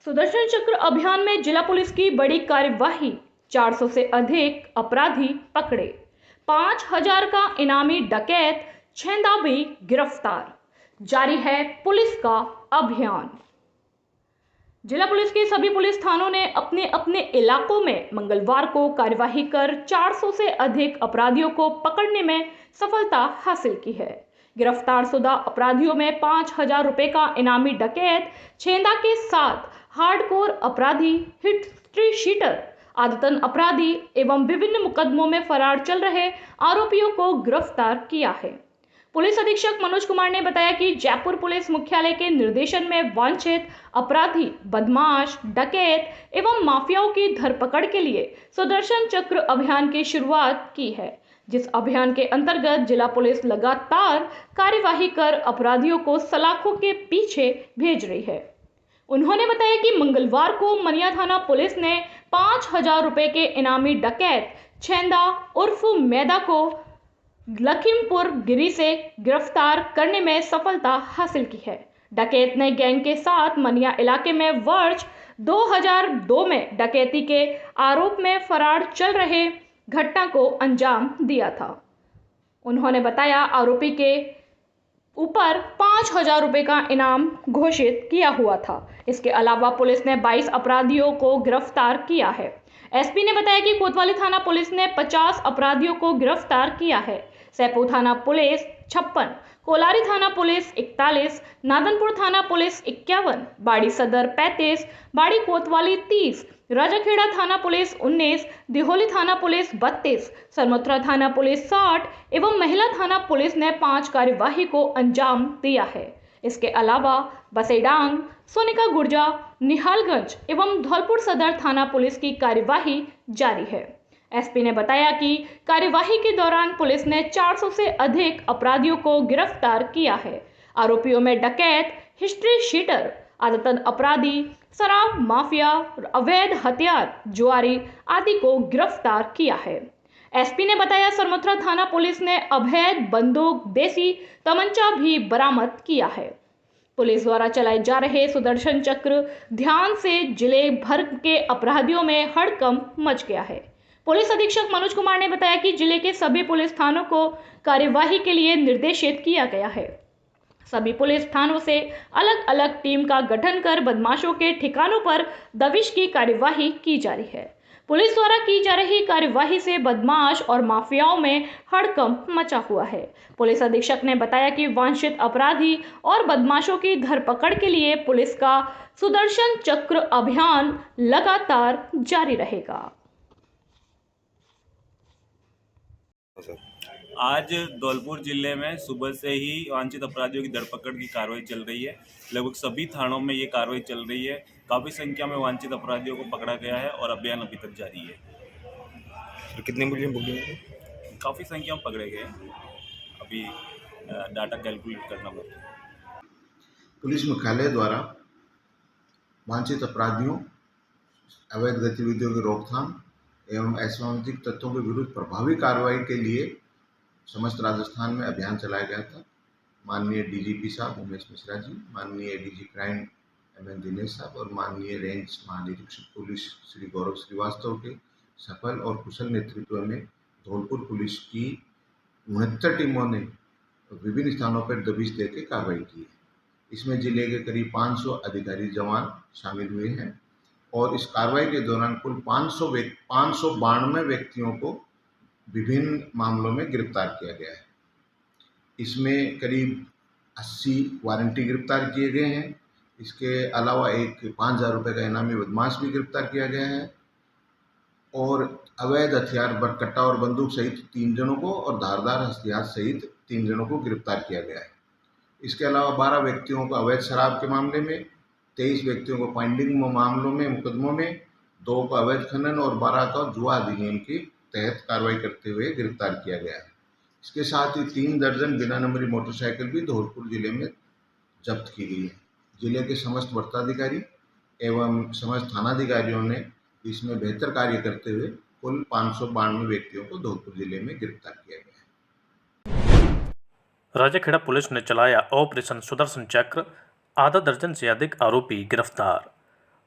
सुदर्शन चक्र अभियान में जिला पुलिस की बड़ी कार्यवाही। 400 से अधिक अपराधी पकड़े। 5000 का इनामी डकैत छेंदाबी गिरफ्तार। जारी है पुलिस का अभियान। जिला पुलिस के सभी पुलिस थानों ने अपने अपने इलाकों में मंगलवार को कार्यवाही कर 400 से अधिक अपराधियों को पकड़ने में सफलता हासिल की है। गिरफ्तार शुदा अपराधियों में 5000 रुपए का इनामी डकैत छेंदा के साथ हार्डकोर अपराधी, हिस्ट्री शीटर, आदतन अपराधी एवं विभिन्न मुकदमों में फरार चल रहे आरोपियों को गिरफ्तार किया है। पुलिस अधीक्षक मनोज कुमार ने बताया कि जयपुर पुलिस मुख्यालय के निर्देशन में वांछित अपराधी, बदमाश, डकैत एवं माफियाओं की धरपकड़ के लिए सुदर्शन चक्र अभियान की शुरुआत की है, जिस अभियान के अंतर्गत जिला पुलिस लगातार कार्यवाही कर अपराधियों को सलाखों के पीछे भेज रही है। उन्होंने बताया कि मंगलवार को मनिया थाना पुलिस ने 5000 रुपए के इनामी डकैत छेंदा उर्फ मैदा को लखीमपुर गिरी से गिरफ्तार करने में सफलता हासिल की है। डकैत ने गैंग के साथ मनिया इलाके में वर्ष 2002 में डकैती के आरोप में फरार चल रहे घटना को अंजाम दिया था। उन्होंने बताया आरोपी के ऊपर 5000 रुपए का इनाम घोषित किया हुआ था। इसके अलावा पुलिस ने 22 अपराधियों को गिरफ्तार किया है। एसपी ने बताया कि कोतवाली थाना पुलिस ने 50 अपराधियों को गिरफ्तार किया है। सैपू थाना पुलिस 56, कोलारी थाना पुलिस 41, नादनपुर थाना पुलिस 51, बाड़ी सदर 35, बाड़ी कोतवाली 30, राजाखेड़ा थाना पुलिस 19, दिहोली थाना पुलिस 32, सरमथुरा थाना पुलिस 60 एवं महिला थाना पुलिस ने 5 कार्यवाही को अंजाम दिया है। इसके अलावा बसेडांग, सोनिका गुर्जा, निहालगंज एवं धौलपुर सदर थाना पुलिस की कार्यवाही जारी है। एसपी ने बताया कि कार्यवाही के दौरान पुलिस ने 400 से अधिक अपराधियों को गिरफ्तार किया है। आरोपियों में डकैत, हिस्ट्री शीटर, आदतन अपराधी, शराब माफिया, अवैध हथियार, जुआरी आदि को गिरफ्तार किया है। एसपी ने बताया सरमथुरा थाना पुलिस ने अवैध बंदूक, देसी तमंचा भी बरामद किया है। पुलिस द्वारा चलाए जा रहे सुदर्शन चक्र ध्यान से जिले भर के अपराधियों में हड़कंप मच गया है। पुलिस अधीक्षक मनोज कुमार ने बताया कि जिले के सभी पुलिस थानों को कार्यवाही के लिए निर्देशित किया गया है। सभी पुलिस थानों से अलग अलग टीम का गठन कर बदमाशों के ठिकानों पर दबिश की कार्यवाही की जा रही है। पुलिस द्वारा की जा रही कार्यवाही से बदमाश और माफियाओं में हड़कंप मचा हुआ है। पुलिस अधीक्षक ने बताया कि वांछित अपराधी और बदमाशों की धरपकड़ के लिए पुलिस का सुदर्शन चक्र अभियान लगातार जारी रहेगा। आज धौलपुर जिले में सुबह से ही वांछित अपराधियों की धरपकड़ की कार्रवाई चल रही है। लगभग सभी थानों में ये कार्रवाई चल रही है। काफ़ी संख्या में वांछित अपराधियों को पकड़ा गया है और अभियान अभी तक जारी है। तो कितने मुलजिम पकड़े गए? काफ़ी संख्या में पकड़े गए हैं। अभी डाटा कैलकुलेट करना पड़ता है। पुलिस मुख्यालय द्वारा वांछित अपराधियों, अवैध गतिविधियों की रोकथाम एवं असामाजिक तत्वों के विरुद्ध प्रभावी कार्रवाई के लिए समस्त राजस्थान में अभियान चलाया गया था। माननीय डीजीपी साहब उमेश मिश्रा जी, माननीय डीजी क्राइम एमएन दिनेश साहब और माननीय रेंज महानिरीक्षक पुलिस श्री गौरव श्रीवास्तव के सफल और कुशल नेतृत्व में धौलपुर पुलिस की 69 टीमों ने विभिन्न स्थानों पर दबिश देकर कार्रवाई की है। इसमें जिले के करीब 500 अधिकारी जवान शामिल हुए हैं और इस कार्रवाई के दौरान कुल 592 व्यक्तियों को विभिन्न मामलों में गिरफ्तार किया गया है। इसमें करीब 80 वारंटी गिरफ्तार किए गए हैं। इसके अलावा एक 5000 रुपये का इनामी बदमाश भी गिरफ्तार किया गया है और अवैध हथियार, बरकट्टा और बंदूक सहित 3 जनों को और धारदार हथियार सहित 3 जनों को गिरफ्तार किया गया है। इसके अलावा 12 व्यक्तियों को अवैध शराब के मामले में, 23 व्यक्तियों को फाइंडिंग मामलों में, मुकदमों में, 2 को अवैध खनन और 12 का जुआ अधिनियम के तहत कार्रवाई करते हुए गिरफ्तार किया गया है। इसके साथ ही 3 दर्जन बिना नंबरी मोटरसाइकिल भी धौलपुर जिले में जब्त की गई है। जिले के समस्त वरिष्ठाधिकारी एवं समस्त थानाधिकारियों ने इसमें बेहतर कार्य करते हुए कुल 592 व्यक्तियों को धौलपुर जिले में गिरफ्तार किया गया है। राजाखेड़ा पुलिस ने चलाया ऑपरेशन सुदर्शन चक्र, आधा दर्जन से अधिक आरोपी गिरफ्तार।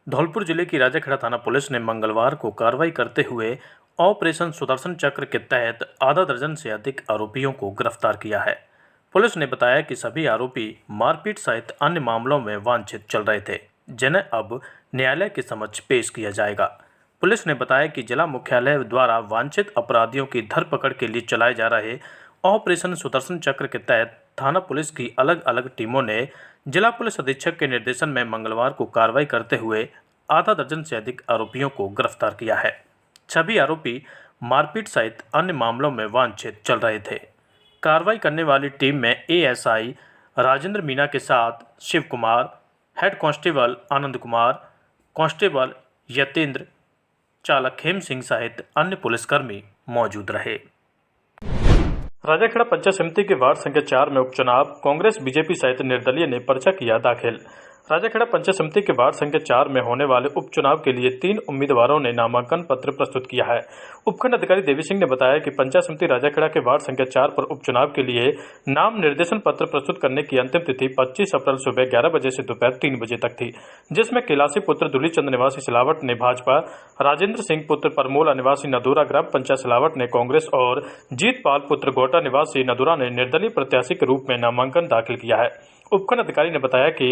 धौलपुर जिले की राजाखेड़ा थाना पुलिस ने मंगलवार को कार्रवाई करते हुए ऑपरेशन सुदर्शन चक्र के तहत आधा दर्जन से अधिक आरोपियों को गिरफ्तार किया है। पुलिस ने बताया कि सभी आरोपी मारपीट सहित अन्य मामलों में वांछित चल रहे थे, जिन्हें अब न्यायालय के समक्ष पेश किया जाएगा। पुलिस ने बताया कि जिला मुख्यालय द्वारा वांछित अपराधियों की धरपकड़ के लिए चलाए जा रहे ऑपरेशन सुदर्शन चक्र के तहत थाना पुलिस की अलग अलग टीमों ने जिला पुलिस अधीक्षक के निर्देशन में मंगलवार को कार्रवाई करते हुए आधा दर्जन से अधिक आरोपियों को गिरफ्तार किया है। सभी आरोपी मारपीट सहित अन्य मामलों में वांछित चल रहे थे। कार्रवाई करने वाली टीम में एएसआई राजेंद्र मीना के साथ Shiv Kumar, head constable Anand Kumar, constable Yatendra, चालक हेम सिंह सहित अन्य पुलिसकर्मी मौजूद रहे। राजाखेड़ा पंचायत समिति के वार्ड संख्या 4 में उपचुनाव, कांग्रेस बीजेपी सहित निर्दलीय ने पर्चा किया दाखिल। राजाखेड़ा पंचायत समिति के वार्ड संख्या 4 में होने वाले उपचुनाव के लिए 3 उम्मीदवारों ने नामांकन पत्र प्रस्तुत किया है। उपखंड अधिकारी देवी सिंह ने बताया कि पंचायत समिति राजाखेड़ा के वार्ड संख्या 4 पर उपचुनाव के लिए नाम निर्देशन पत्र प्रस्तुत करने की अंतिम तिथि 25 अप्रैल सुबह 11 बजे से दोपहर 3 बजे तक थी, जिसमें कैलाशी पुत्र दुलीचंद निवासी सिलावट ने भाजपा, राजेंद्र सिंह पुत्र परमोला निवासी नदूरा ग्राम पंचायत सिलावट ने कांग्रेस और जीतपाल पुत्र गोटा निवासी नदूरा ने निर्दलीय प्रत्याशी के रूप में नामांकन दाखिल किया है। उपखंड अधिकारी ने बताया कि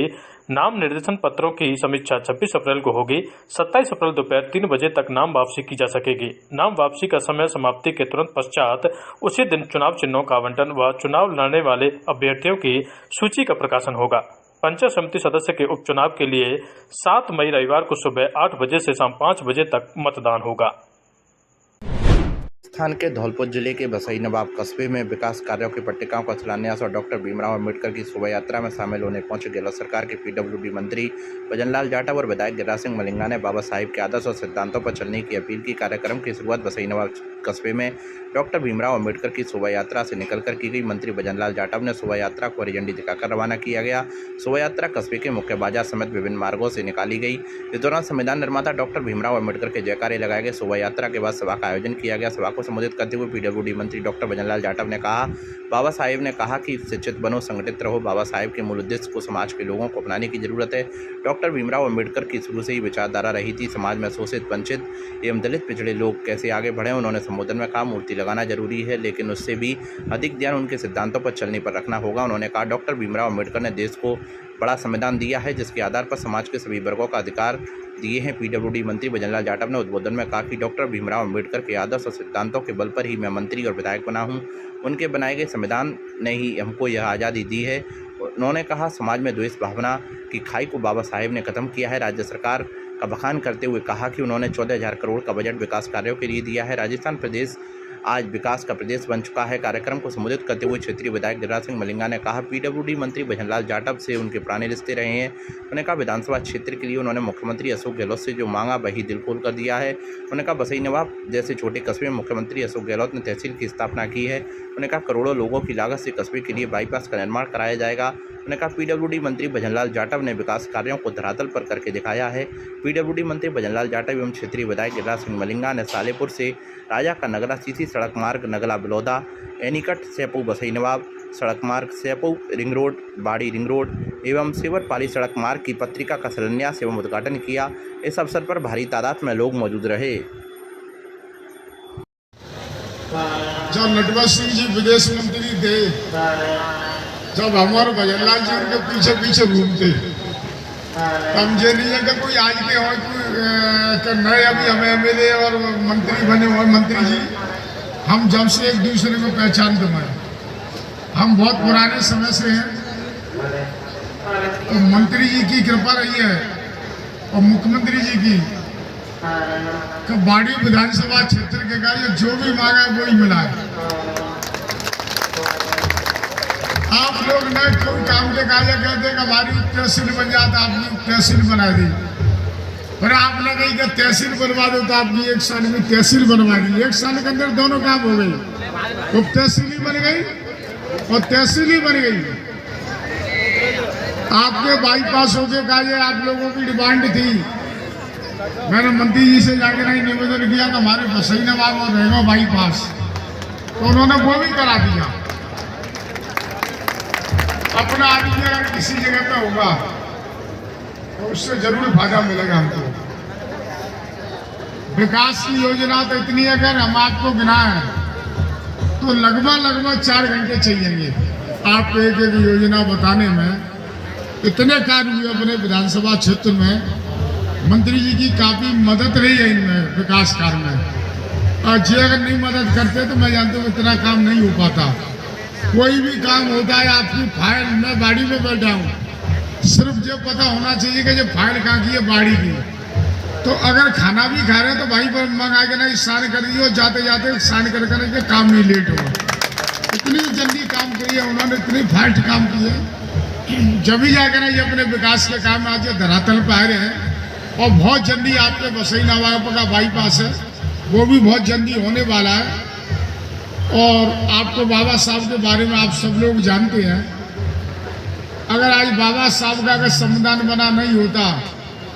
नाम निर्देशन पत्रों की समीक्षा 26 अप्रैल को होगी। 27 अप्रैल दोपहर 3 बजे तक नाम वापसी की जा सकेगी। नाम वापसी का समय समाप्ति के तुरंत पश्चात उसी दिन चुनाव चिन्हों का आवंटन व चुनाव लड़ने वाले अभ्यर्थियों की सूची का प्रकाशन होगा। पंचायत समिति सदस्य के उपचुनाव के लिए 7 मई रविवार को सुबह 8 बजे से शाम 5 बजे तक मतदान होगा। राजस्थान के धौलपुर जिले के बसई नवाब कस्बे में विकास कार्यों की पट्टिकाओं का शिलान्यास और डॉक्टर भीमराव अम्बेडकर की शोभा यात्रा में शामिल होने पहुंचे गहलोत सरकार के पीडब्ल्यूडी मंत्री भजनलाल जाटव और विधायक गिरिराज सिंह मलिंगा ने बाबा साहिब के आदर्श और सिद्धांतों पर चलने की अपील की। कार्यक्रम की शुरुआत बसई नवाब कस्बे में डॉक्टर भीमराव अम्बेडकर की शोभा यात्रा से निकलकर की गई। मंत्री भजनलाल जाटव ने शोभा यात्रा को हरी झंडी दिखाकर रवाना किया गया। शोभा यात्रा कस्बे के मुख्य बाजार समेत विभिन्न मार्गों से निकाली गई। इस दौरान संविधान निर्माता डॉक्टर भीमराव अम्बेडकर के जयकारे लगाए गए। शोभा यात्रा के बाद सभा का आयोजन किया गया। सभा को संबोधित करते हुए पीडब्ल्यूडी मंत्री डॉक्टर भजनलाल जाटव ने कहा, बाबा साहेब ने कहा कि शिक्षित बनो, संगठित रहो। बाबा साहेब के मूल उद्देश्य को समाज के लोगों को अपनाने की जरूरत है। डॉक्टर भीमराव अम्बेडकर की शुरू से ही विचारधारा रही थी समाज में शोषित, वंचित एवं दलित पिछड़े लोग कैसे आगे बढ़े। उन्होंने संबोधन में कहा, मूर्ति लगाना जरूरी है, लेकिन उससे भी अधिक ध्यान उनके सिद्धांतों पर चलने पर रखना होगा। उन्होंने कहा, डॉक्टर भीमराव अम्बेडकर ने देश को बड़ा संविधान दिया है, जिसके आधार पर समाज के सभी वर्गों का अधिकार दिए हैं। पीडब्ल्यूडी मंत्री भजनलाल जाटव ने उद्बोधन में कहा कि डॉक्टर भीमराव अम्बेडकर के आदर्श और सिद्धांतों के बल पर ही मैं मंत्री और विधायक बना हूं। उनके बनाए गए संविधान ने ही हमको यह आज़ादी दी है। उन्होंने कहा, समाज में द्वेष भावना की खाई को बाबा साहेब ने खत्म किया है। राज्य सरकार का बखान करते हुए कहा कि उन्होंने 14,000 करोड़ का बजट विकास कार्यों के लिए दिया है। राजस्थान प्रदेश आज विकास का प्रदेश बन चुका है। कार्यक्रम को संबोधित करते हुए क्षेत्रीय विधायक गिरिराज सिंह मलिंगा ने कहा, पीडब्ल्यूडी मंत्री भजनलाल जाटव से उनके पुराने रिश्ते रहे हैं। उन्होंने कहा, विधानसभा क्षेत्र के लिए उन्होंने मुख्यमंत्री अशोक गहलोत से जो मांगा वही दिल खोल कर दिया है। उन्होंने कहा, बसई नवाब जैसे छोटे कस्बे में मुख्यमंत्री अशोक गहलोत ने तहसील की स्थापना की है। उन्होंने कहा, करोड़ों लोगों की लागत से कस्बे के लिए बाईपास का निर्माण कराया जाएगा। उन्होंने कहा, पीडब्ल्यूडी मंत्री भजनलाल जाटव ने विकास कार्यों को धरातल पर करके दिखाया है। पीडब्ल्यूडी मंत्री भजनलाल जाटव एवं क्षेत्रीय विधायक गिरिराज सिंह मलिंगा ने सालेपुर से राजा का नगला सीसी सड़क मार्ग नगला बिलौदा, एनीकट सेपू बसई नवाब सड़क मार्ग सेपू रिंग रोड बाड़ी रिंग रोड एवं सेवरपाली सड़क मार्ग की पत्रिका का शिलान्यास एवं उद्घाटन किया। इस अवसर पर भारी तादाद में लोग मौजूद रहे। जब नटवर सिंह जी विदेश मंत्री थे, जब हमारे भजनलाल जी उनके पीछे पीछे घूमते, हम ये नहीं है कि कोई आज के हो नए अभी हमें एमएलए और मंत्री बने हुए मंत्री जी, हम जब से एक दूसरे को पहचान बनाए, हम बहुत पुराने समय से हैं। तो मंत्री जी की कृपा रही है और मुख्यमंत्री जी की, तो बाड़ी विधानसभा क्षेत्र के कार्य जो भी मांगा है वही मिला है। आप लोग न कोई काम के कार्य कहते हैं कि हमारी तहसील बन जाता, आपने तहसील बना दी, पर आपने कही कि तहसील बनवा दो, तो आपने 1 साल में तहसील बनवा दी। 1 साल के अंदर दोनों काम हो गई, तो तहसील ही बन गई और तहसील ही बन गई। आपके बाईपास हो के कार्य आप लोगों की डिमांड थी, मैंने मंत्री जी से जाकर नहीं निवेदन किया कि हमारे बसई नवाब और रहेगा बाईपास, तो उन्होंने वो भी करा दिया। अपना आदमी अगर किसी जगह पे होगा तो उससे जरूर फायदा मिलेगा हमको। विकास की योजना तो इतनी, अगर हम आपको गिनाएं तो लगभग 4 घंटे चाहिए आपको एक एक योजना बताने में। इतने कार्य हुए अपने विधानसभा क्षेत्र में। मंत्री जी की काफ़ी मदद रही है इनमें विकास कार्य में, और जी अगर नहीं मदद करते तो मैं जानता हूँ इतना काम नहीं हो पाता। कोई भी काम होता है आपकी फाइल, मैं बाड़ी में बैठा हूँ, सिर्फ जो पता होना चाहिए कि जो फाइल कहाँ की है, बाड़ी की। तो अगर खाना भी खा रहे हैं तो भाई पर मंगा के नहीं साइन कर दिए, और जाते जाते साइन कर के काम नहीं लेट हुआ। इतनी जल्दी काम किया उन्होंने, इतनी फास्ट काम किए, जब भी जाकर ये अपने विकास के काम आज धरातल पर आ रहे हैं। और बहुत जल्दी आपके बसई नवाब का बाईपास है, वो भी बहुत जल्दी होने वाला है। और आपको बाबा साहब के बारे में आप सब लोग जानते हैं। अगर आज बाबा साहब का अगर संविधान बना नहीं होता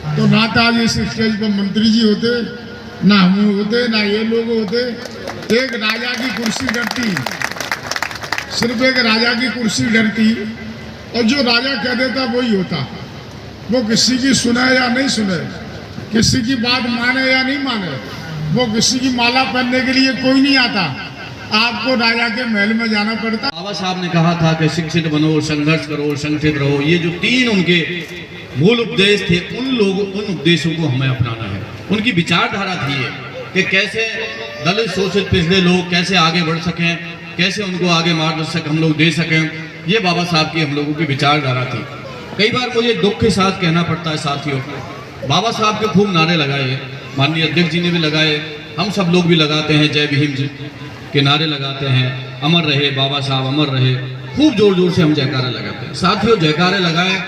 तो ना तो आज इस स्टेज पर मंत्री जी होते, ना हम होते, ना ये लोग होते। एक राजा की कुर्सी डरती, सिर्फ एक राजा की कुर्सी डरती, और जो राजा कह देता वही होता। वो किसी की सुने या नहीं सुने, किसी की बात माने या नहीं माने, वो किसी की माला पहनने के लिए कोई नहीं आता, आपको राजा के महल में जाना पड़ता। बाबा साहब ने कहा था कि शिक्षित बनो, संघर्ष करो, संगठित रहो। ये जो 3 उनके मूल उपदेश थे, उन उपदेशों को हमें अपनाना है। उनकी विचारधारा थी ये कि कैसे दलित शोषित पिछड़े लोग कैसे आगे बढ़ सकें, कैसे उनको आगे मार्गदर्शक हम लोग दे सकें। ये बाबा साहब की हम लोगों की विचारधारा थी। कई बार मुझे दुख के साथ कहना पड़ता है साथियों, बाबा साहब के खूब नारे लगाए, माननीय अध्यक्ष जी ने भी लगाए, हम सब लोग भी लगाते हैं, जय भीम जी के नारे लगाते हैं, अमर रहे बाबा साहब, अमर रहे। खूब जोर जोर से हम जयकारे लगाते हैं। साथियों, जयकारे लगाए,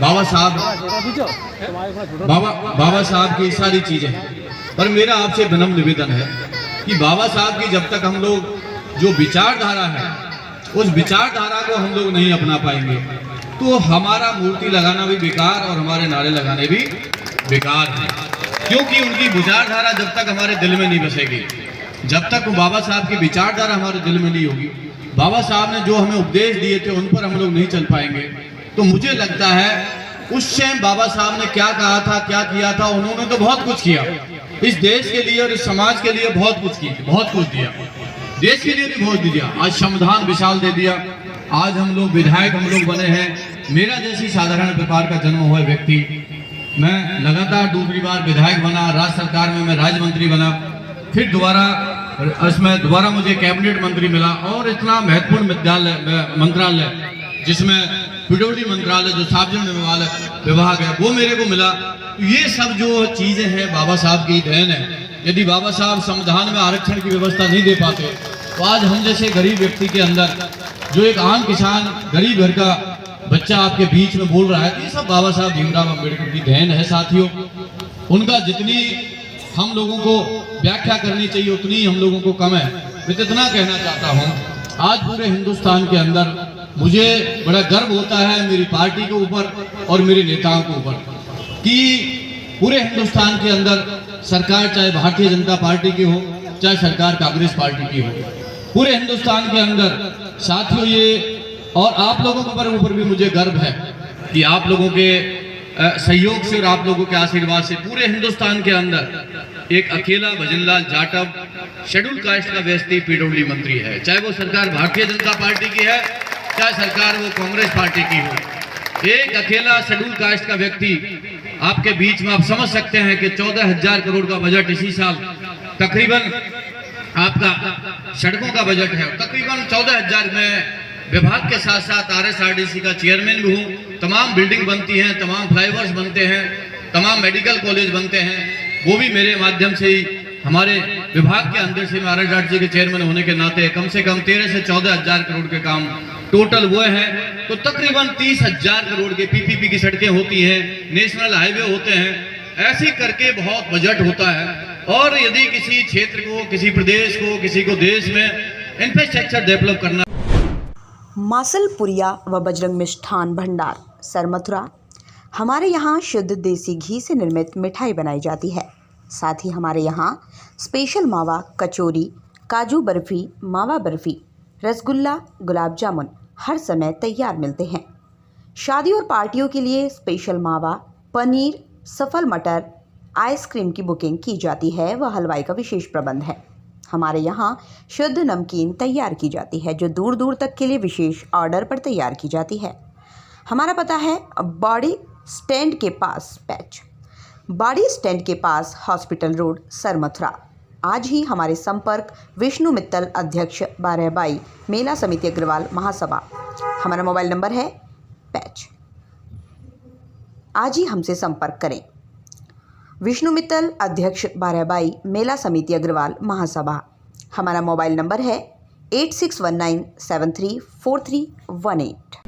बाबा साहब की सारी चीज़ें हैं, पर मेरा आपसे विनम्र निवेदन है कि बाबा साहब की जब तक हम लोग जो विचारधारा है, उस विचारधारा को हम लोग नहीं अपना पाएंगे तो हमारा मूर्ति लगाना भी बेकार और हमारे नारे लगाने भी बेकार है। क्योंकि उनकी विचारधारा जब तक हमारे दिल में नहीं बसेगी, जब तक बाबा साहब की विचारधारा हमारे दिल में नहीं होगी, बाबा साहब ने जो हमें उपदेश दिए थे उन पर हम लोग नहीं चल पाएंगे। तो मुझे लगता है उस टाइम बाबा साहब ने क्या कहा था, क्या किया था, उन्होंने तो बहुत कुछ किया इस देश के लिए और इस समाज के लिए, बहुत कुछ किया, बहुत कुछ दिया, देश के लिए भी बहुत दिया। आज संविधान विशाल दे दिया, आज हम लोग विधायक हम लोग बने हैं। मेरा जैसी साधारण व्यापार का जन्म हुआ व्यक्ति, मैं लगातार दूसरी बार विधायक बना, राज्य सरकार में मैं राज्य मंत्री बना, फिर दोबारा मुझे कैबिनेट मंत्री मिला, और इतना महत्वपूर्ण मंत्रालय जिसमें पीडब्ल्यूडी मंत्रालय जो सार्वजनिक विभाग है वो मेरे को मिला। ये सब जो चीजें हैं बाबा साहब की देन है। यदि बाबा साहब संविधान में आरक्षण की व्यवस्था नहीं दे पाते तो आज हम जैसे गरीब व्यक्ति के अंदर, जो एक आम किसान गरीब घर का बच्चा आपके बीच में बोल रहा है, ये सब बाबा साहब भीमराव अम्बेडकर की देन है। साथियों, उनका जितनी हम लोगों को व्याख्या करनी चाहिए उतनी हम लोगों को कम है। मैं तो इतना कहना चाहता हूँ, आज पूरे हिंदुस्तान के अंदर मुझे बड़ा गर्व होता है मेरी पार्टी के ऊपर और मेरे नेताओं के ऊपर कि पूरे हिंदुस्तान के अंदर सरकार चाहे भारतीय जनता पार्टी की हो, चाहे सरकार कांग्रेस पार्टी की हो, पूरे हिंदुस्तान के अंदर साथियों ये, और आप लोगों के ऊपर भी मुझे गर्व है कि आप लोगों के सहयोग से और आप लोगों के आशीर्वाद से पूरे हिंदुस्तान के अंदर एक अकेला भजनलाल जाटव शेड्यूल कास्ट का व्यक्ति पीडब्ल्यूडी मंत्री है। चाहे वो सरकार भारतीय जनता पार्टी की है, चाहे सरकार वो कांग्रेस पार्टी की हो, एक अकेला शेड्यूल कास्ट का व्यक्ति आपके बीच में। आप समझ सकते हैं कि 14,000 करोड़ का बजट इसी साल तकरीबन आपका सड़कों का बजट है, तकरीबन 14,000 में विभाग के साथ साथ RSRDC का चेयरमैन भी हूँ। तमाम बिल्डिंग बनती हैं, तमाम फ्लाईओवर्स बनते हैं, तमाम मेडिकल कॉलेज बनते हैं, वो भी मेरे माध्यम से ही हमारे विभाग के अंदर से। मैं RSRDC के चेयरमैन होने के नाते कम से कम 13 से 14,000 करोड़ के काम टोटल वो हैं। तो तकरीबन 30,000 करोड़ के PPP की सड़कें होती हैं, नेशनल हाईवे होते हैं, ऐसे करके बहुत बजट होता है। और यदि किसी क्षेत्र को, किसी प्रदेश को, किसी को देश में इंफ्रास्ट्रक्चर डेवलप करना। मासलपुरिया व बजरंग मिष्ठान भंडार सरमथुरा। हमारे यहाँ शुद्ध देसी घी से निर्मित मिठाई बनाई जाती है। साथ ही हमारे यहाँ स्पेशल मावा कचौरी, काजू बर्फ़ी, मावा बर्फ़ी, रसगुल्ला, गुलाब जामुन हर समय तैयार मिलते हैं। शादी और पार्टियों के लिए स्पेशल मावा, पनीर, सफल मटर, आइसक्रीम की बुकिंग की जाती है व हलवाई का विशेष प्रबंध है। हमारे यहाँ शुद्ध नमकीन तैयार की जाती है जो दूर दूर तक के लिए विशेष ऑर्डर पर तैयार की जाती है। हमारा पता है बॉडी स्टैंड के पास बॉडी स्टैंड के पास हॉस्पिटल रोड, सरमथुरा। आज ही हमारे संपर्क विष्णु मित्तल, अध्यक्ष 12/22 मेला समिति अग्रवाल महासभा। हमारा मोबाइल नंबर है 5। आज ही हमसे संपर्क करें। विष्णु मित्तल, अध्यक्ष 12/22 मेला समिति अग्रवाल महासभा। हमारा मोबाइल नंबर है 8619734318।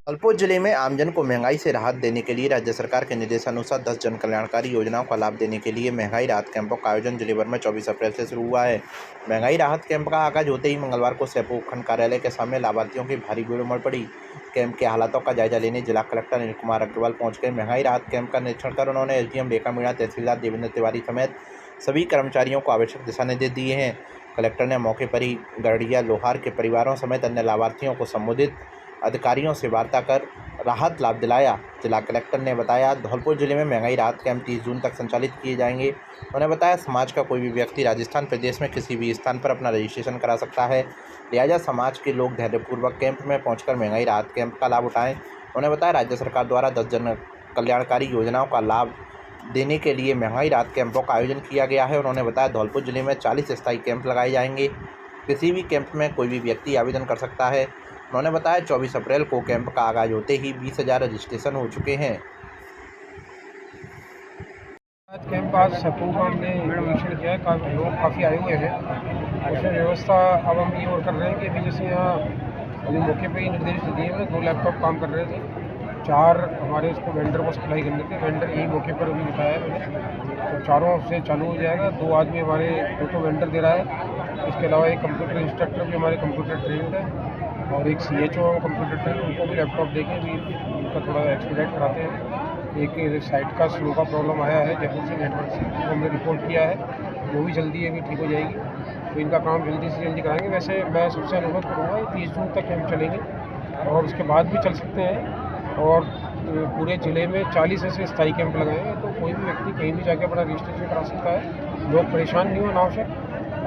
धौलपुर जिले में आमजन को महंगाई से राहत देने के लिए राज्य सरकार के निर्देशानुसार 10 जन कल्याणकारी योजनाओं का लाभ देने के लिए महंगाई राहत कैंपों का आयोजन जिले भर में 24 अप्रैल से शुरू हुआ है। महंगाई राहत कैंप का आगाज होते ही मंगलवार को सेपू उपखंड कार्यालय के सामने लाभार्थियों की भारी भीड़ उमड़ पड़ी। कैंप के हालातों का जायजा लेने जिला कलेक्टर अनिल कुमार अग्रवाल पहुंच गए। महंगाई राहत कैंप का निरीक्षण कर उन्होंने एसडीएम रेखा मीणा, तहसीलदार देवेंद्र तिवारी समेत सभी कर्मचारियों को आवश्यक दिशा निर्देश दिए हैं। कलेक्टर ने मौके पर ही गरड़िया लोहार के परिवारों समेत अन्य लाभार्थियों को संबोधित अधिकारियों से वार्ता कर राहत लाभ दिलाया। जिला कलेक्टर ने बताया, धौलपुर जिले में महंगाई राहत कैंप 30 जून तक संचालित किए जाएंगे। उन्होंने बताया, समाज का कोई भी व्यक्ति राजस्थान प्रदेश में किसी भी स्थान पर अपना रजिस्ट्रेशन करा सकता है, लिहाजा समाज के लोग धैर्यपूर्वक कैंप में पहुंचकर महंगाई राहत कैंप का लाभ उठाएं। उन्होंने बताया, राज्य सरकार द्वारा 10 जन कल्याणकारी योजनाओं का लाभ देने के लिए महंगाई राहत कैंपों का आयोजन किया गया है। उन्होंने बताया, धौलपुर जिले में 40 स्थायी कैंप लगाए जाएंगे। किसी भी कैंप में कोई भी व्यक्ति आवेदन कर सकता है। उन्होंने बताया, 24 अप्रैल को कैंप का आगाज होते ही 20,000 रजिस्ट्रेशन हो चुके हैं। कैंप आज सेपू में हमने निरीक्षण किया है, लोग काफ़ी आए हुए हैं। उसमें व्यवस्था अब हम ये और कर रहे हैं कि अभी जैसे यहाँ अभी मौके पे ही निर्देश दिए हैं। 2 लैपटॉप काम कर रहे थे, 4 हमारे उसको वेंडर को सप्लाई करने थे। वेंडर यही मौके पर अभी बताया है मैंने, तो 4 से चालू हो जाएगा। 2 आदमी हमारे 2 वेंडर दे रहा है। इसके अलावा एक कंप्यूटर इंस्ट्रक्टर भी हमारे कंप्यूटर ट्रेंड है और एक CHO कंप्यूटर ट्रेंड, उनको भी लैपटॉप देके भी उनका थोड़ा एक्सपीडिएट कराते हैं। एक साइट का स्लो का प्रॉब्लम आया है जयपुर से नेटवर्क से, वो हमने रिपोर्ट किया है, वो भी जल्दी अभी ठीक हो जाएगी। तो इनका काम जल्दी से जल्दी कराएंगे। वैसे मैं सबसे अनुरोध करूँगा 30 जून तक कैंप चलेंगे और उसके बाद भी चल सकते हैं। और पूरे ज़िले में 40 ऐसे स्थायी कैंप लगाएंगे, तो कोई भी व्यक्ति कहीं भी जाकर अपना रजिस्ट्रेशन करा सकता है। लोग परेशान नहीं हो, अनावश्यक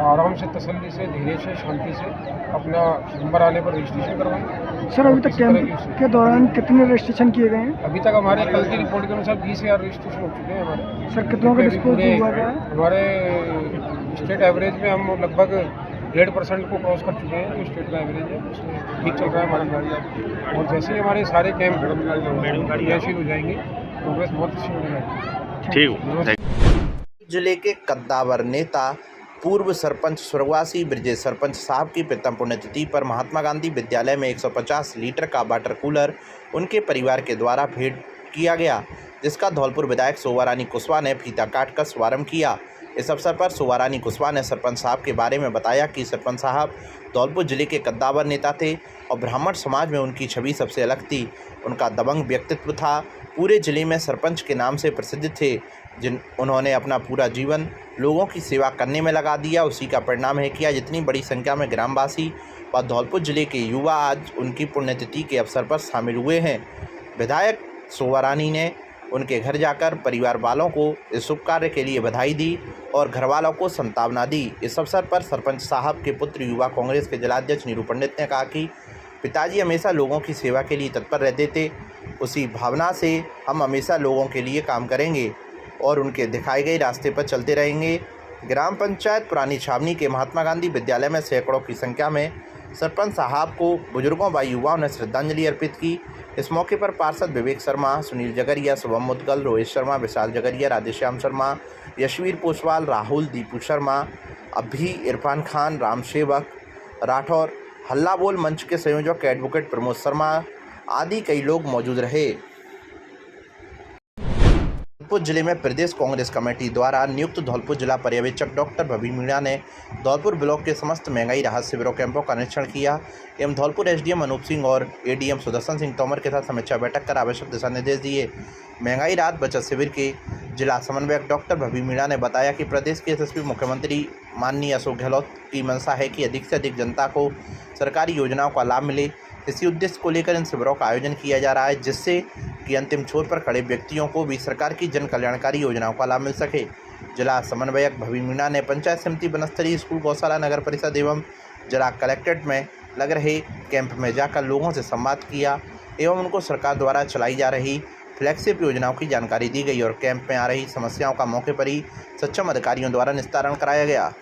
आराम से, तसल्ली से, धैर्य से, शांति से अपना नंबर आने पर रजिस्ट्रेशन करवाएं। सर, अभी तक कैंप के दौरान कितने रजिस्ट्रेशन किए गए हैं? अभी तक हमारे कल की रिपोर्ट के अनुसार 20,000 रजिस्ट्रेशन हो चुके हैं हमारे। सर, कितनों का डिस्पोजल हुआ है? हमारे स्टेट एवरेज में हम लगभग 1.5% को क्रॉस कर चुके हैं। जो स्टेट का एवरेज है उसमें ठीक चल रहा है हमारा गाड़ी। और जैसे ही हमारे सारे कैंप क्रियाशील हो जाएंगे, प्रोग्रेस बहुत अच्छी हो जाएगी। ठीक। जिले के कद्दावर नेता पूर्व सरपंच स्वर्गवासी ब्रजेश सरपंच साहब की प्रथम पुण्यतिथि पर महात्मा गांधी विद्यालय में 150 लीटर का वाटर कूलर उनके परिवार के द्वारा भेंट किया गया, जिसका धौलपुर विधायक शोभा रानी कुशवाहा ने फीता काटकर शुभारंभ किया। इस अवसर पर शोभा रानी कुशवाहा ने सरपंच साहब के बारे में बताया कि सरपंच साहब धौलपुर जिले के कद्दावर नेता थे और ब्राह्मण समाज में उनकी छवि सबसे अलग थी। उनका दबंग व्यक्तित्व था, पूरे जिले में सरपंच के नाम से प्रसिद्ध थे। उन्होंने अपना पूरा जीवन लोगों की सेवा करने में लगा दिया। उसी का परिणाम है कि आज इतनी बड़ी संख्या में ग्रामवासी और धौलपुर जिले के युवा आज उनकी पुण्यतिथि के अवसर पर शामिल हुए हैं। विधायक शोभा रानी ने उनके घर जाकर परिवार वालों को इस शुभ कार्य के लिए बधाई दी और घर वालों को संतावना दी। इस अवसर पर सरपंच साहब के पुत्र युवा कांग्रेस के जिलाध्यक्ष नीरू पंडित ने कहा कि पिताजी हमेशा लोगों की सेवा के लिए तत्पर रहते थे। उसी भावना से हम हमेशा लोगों के लिए काम करेंगे और उनके दिखाए गए रास्ते पर चलते रहेंगे। ग्राम पंचायत पुरानी छावनी के महात्मा गांधी विद्यालय में सैकड़ों की संख्या में सरपंच साहब को बुजुर्गों व युवाओं ने श्रद्धांजलि अर्पित की। इस मौके पर पार्षद विवेक शर्मा, सुनील जगरिया, शुभम मुदगल, रोहित शर्मा, विशाल जगरिया, राधेश्याम शर्मा, यशवीर पोसवाल, राहुल, दीपू शर्मा, अभी, इरफान खान, राम सेवक राठौर, हल्ला बोल मंच के संयोजक एडवोकेट प्रमोद शर्मा आदि कई लोग मौजूद रहे। धौलपुर जिले में प्रदेश कांग्रेस कमेटी द्वारा नियुक्त धौलपुर जिला पर्यवेक्षक डॉक्टर भवी मीणा ने धौलपुर ब्लॉक के समस्त महंगाई राहत शिविरों कैंपों का निरीक्षण किया एवं धौलपुर एसडीएम अनूप सिंह और एडीएम सुदर्शन सिंह तोमर के साथ समीक्षा बैठक कर आवश्यक दिशा निर्देश दिए। महंगाई राहत बचत शिविर के जिला समन्वयक डॉक्टर भवी मीणा ने बताया कि प्रदेश के यशस्वी मुख्यमंत्री माननीय अशोक गहलोत की मंशा है कि अधिक से अधिक जनता को सरकारी योजनाओं का लाभ मिले। इसी उद्देश्य को लेकर इन शिविरों का आयोजन किया जा रहा है, जिससे कि अंतिम छोर पर खड़े व्यक्तियों को भी सरकार की जन कल्याणकारी योजनाओं का लाभ मिल सके। जिला समन्वयक भवी मीणा ने पंचायत समिति बनस्तरी स्कूल गौशाला नगर परिषद एवं जिला कलेक्ट्रेट में लग रहे कैंप में जाकर लोगों से संवाद किया एवं उनको सरकार द्वारा चलाई जा रही फ्लैगशिप योजनाओं की जानकारी दी गई और कैंप में आ रही समस्याओं का मौके पर ही सक्षम अधिकारियों द्वारा निस्तारण कराया गया।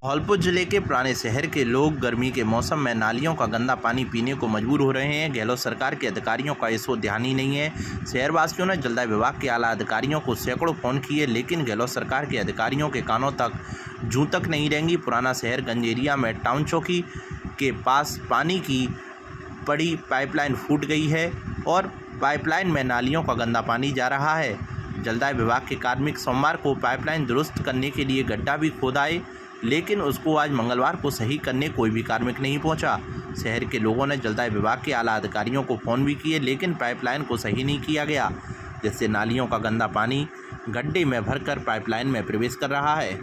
धौलपुर जिले के पुराने शहर के लोग गर्मी के मौसम में नालियों का गंदा पानी पीने को मजबूर हो रहे हैं। गहलोत सरकार के अधिकारियों का इस ओर ध्यान ही नहीं है। शहरवासियों ने जलदाय विभाग के आला अधिकारियों को सैकड़ों फोन किए, लेकिन गहलोत सरकार के अधिकारियों के कानों तक जूं तक नहीं रहेंगी। पुराना शहर गंज एरिया में टाउन चौकी के पास पानी की पड़ी पाइपलाइन फूट गई है और पाइपलाइन में नालियों का गंदा पानी जा रहा है। जलदाय विभाग के कार्मिक सोमवार को पाइपलाइन दुरुस्त करने के लिए गड्ढा भी खोदाए, लेकिन उसको आज मंगलवार को सही करने कोई भी कार्मिक नहीं पहुंचा। शहर के लोगों ने जलदाय विभाग के आला अधिकारियों को फ़ोन भी किए, लेकिन पाइपलाइन को सही नहीं किया गया, जिससे नालियों का गंदा पानी गड्ढे में भरकर पाइपलाइन में प्रवेश कर रहा है।